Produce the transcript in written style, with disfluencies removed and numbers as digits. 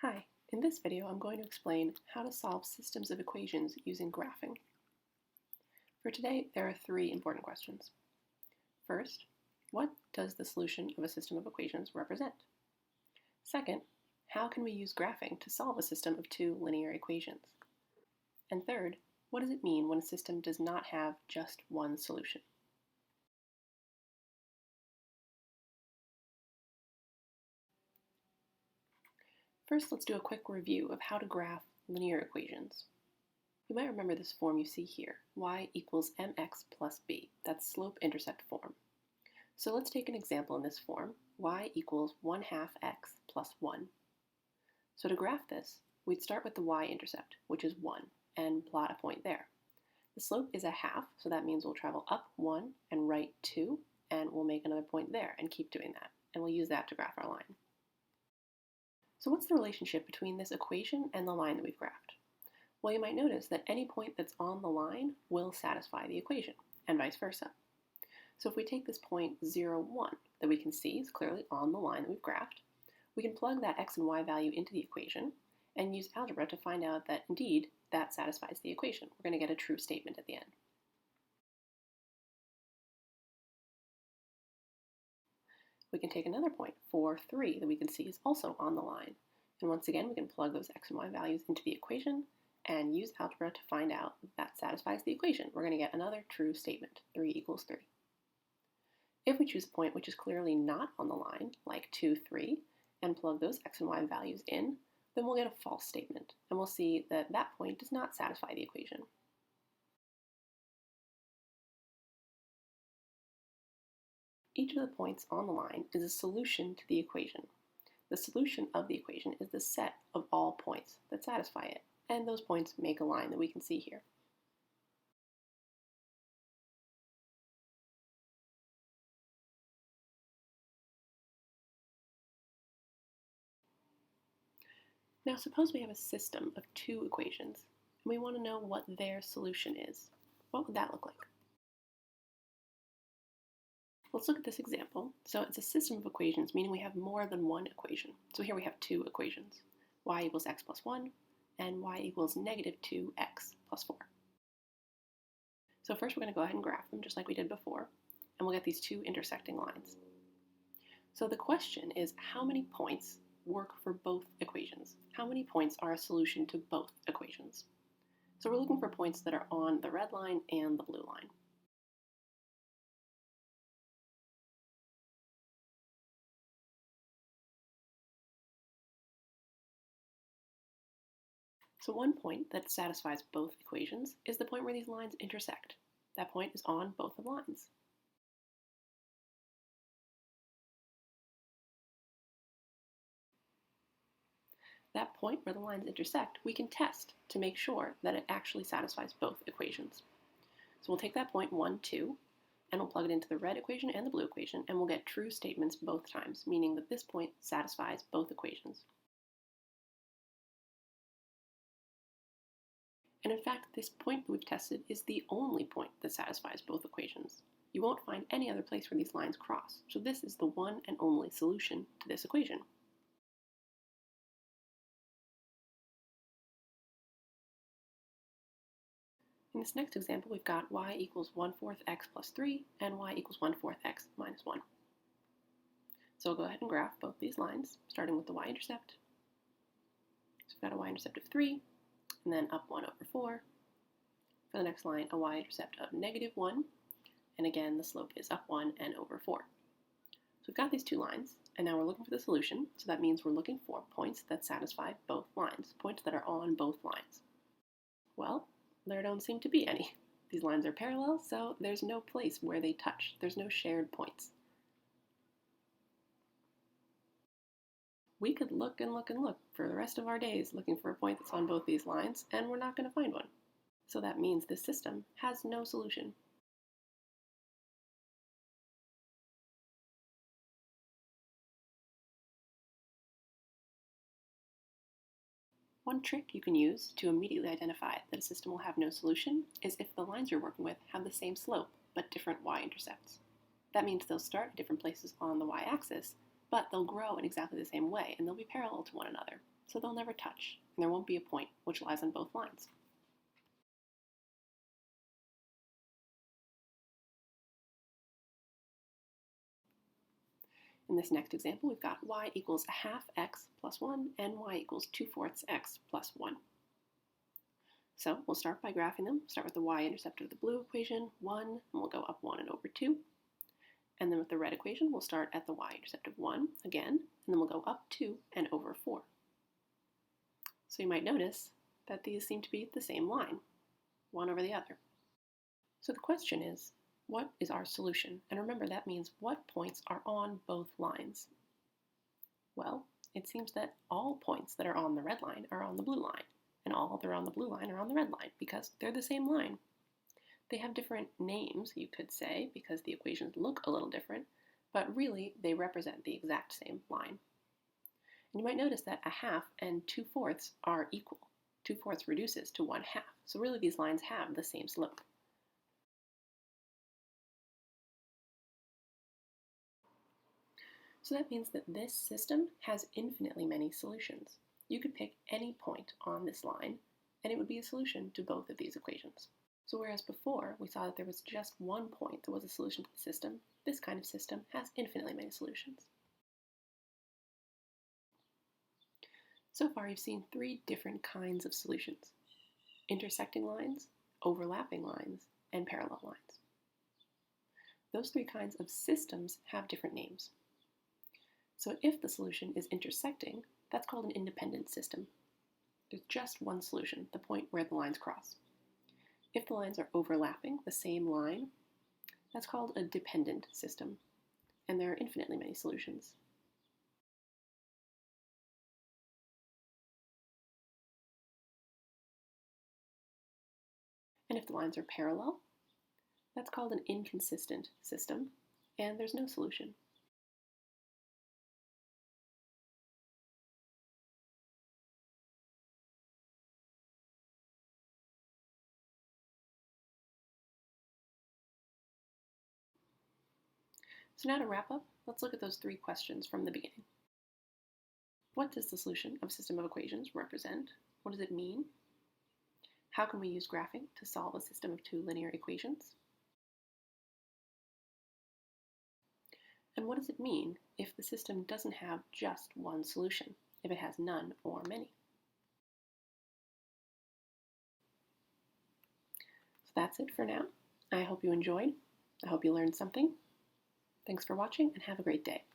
Hi, in this video I'm going to explain how to solve systems of equations using graphing. For today, there are three important questions. First, what does the solution of a system of equations represent? Second, how can we use graphing to solve a system of two linear equations? And third, what does it mean when a system does not have just one solution? First, let's do a quick review of how to graph linear equations. You might remember this form you see here, y equals mx plus b. That's slope-intercept form. So let's take an example in this form, y equals 1/2 x plus 1. So to graph this, we'd start with the y-intercept, which is 1, and plot a point there. The slope is a half, so that means we'll travel up 1 and right 2, and we'll make another point there and keep doing that, and we'll use that to graph our line. So what's the relationship between this equation and the line that we've graphed? Well, you might notice that any point that's on the line will satisfy the equation, and vice versa. So if we take this point 0, 1 that we can see is clearly on the line that we've graphed, we can plug that x and y value into the equation and use algebra to find out that indeed that satisfies the equation. We're going to get a true statement at the end. We can take another point, 4, 3, that we can see is also on the line. And once again, we can plug those x and y values into the equation and use algebra to find out that satisfies the equation. We're going to get another true statement, 3 equals 3. If we choose a point which is clearly not on the line, like 2, 3, and plug those x and y values in, then we'll get a false statement, and we'll see that that point does not satisfy the equation. Each of the points on the line is a solution to the equation. The solution of the equation is the set of all points that satisfy it, and those points make a line that we can see here. Now suppose we have a system of two equations, and we want to know what their solution is. What would that look like? Let's look at this example. So it's a system of equations, meaning we have more than one equation. So here we have two equations, y equals x plus 1, and y equals negative 2x plus 4. So first we're going to go ahead and graph them just like we did before, and we'll get these two intersecting lines. So the question is, how many points work for both equations? How many points are a solution to both equations? So we're looking for points that are on the red line and the blue line. So one point that satisfies both equations is the point where these lines intersect. That point is on both the lines. That point where the lines intersect, we can test to make sure that it actually satisfies both equations. So we'll take that point 1, 2, and we'll plug it into the red equation and the blue equation, and we'll get true statements both times, meaning that this point satisfies both equations. And in fact, this point that we've tested is the only point that satisfies both equations. You won't find any other place where these lines cross, so this is the one and only solution to this equation. In this next example, we've got y equals 1/4 x plus 3 and y equals 1/4 x minus 1. So we'll go ahead and graph both these lines, starting with the y-intercept. So we've got a y-intercept of 3, and then up 1 over 4. For the next line, a y-intercept of negative 1, and again, the slope is up 1 and over 4. So we've got these two lines, and now we're looking for the solution, so that means we're looking for points that satisfy both lines, points that are on both lines. Well, there don't seem to be any. These lines are parallel, so there's no place where they touch. There's no shared points. We could look and look and look for the rest of our days looking for a point that's on both these lines, and we're not going to find one. So that means this system has no solution. One trick you can use to immediately identify that a system will have no solution is if the lines you're working with have the same slope but different y-intercepts. That means they'll start at different places on the y-axis, but they'll grow in exactly the same way and they'll be parallel to one another. so they'll never touch, and there won't be a point which lies on both lines. In this next example, we've got y equals a half x plus 1 and y equals 2/4 x plus 1. So we'll start by graphing them. Start with the y-intercept of the blue equation, 1, and we'll go up 1 and over 2. And then with the red equation, we'll start at the y-intercept of 1 again, and then we'll go up 2 and over 4. So you might notice that these seem to be the same line, one over the other. So the question is, what is our solution? And remember, that means what points are on both lines? Well, it seems that all points that are on the red line are on the blue line, and all that are on the blue line are on the red line, because they're the same line. They have different names, you could say, because the equations look a little different, but really they represent the exact same line. And you might notice that a half and 2/4 are equal. 2/4 reduces to 1/2, so really these lines have the same slope. So that means that this system has infinitely many solutions. You could pick any point on this line, and it would be a solution to both of these equations. So whereas before we saw that there was just one point that was a solution to the system, this kind of system has infinitely many solutions. So far you've seen 3 different kinds of solutions: intersecting lines, overlapping lines, and parallel lines. Those 3 kinds of systems have different names. So if the solution is intersecting, that's called an independent system. There's just one solution, the point where the lines cross. If the lines are overlapping the same line, that's called a dependent system, and there are infinitely many solutions. And if the lines are parallel, that's called an inconsistent system, and there's no solution. So now to wrap up, let's look at those 3 questions from the beginning. What does the solution of a system of equations represent? What does it mean? How can we use graphing to solve a system of 2 linear equations? And what does it mean if the system doesn't have just one solution, if it has none or many? So that's it for now. I hope you enjoyed. I hope you learned something. Thanks for watching and have a great day.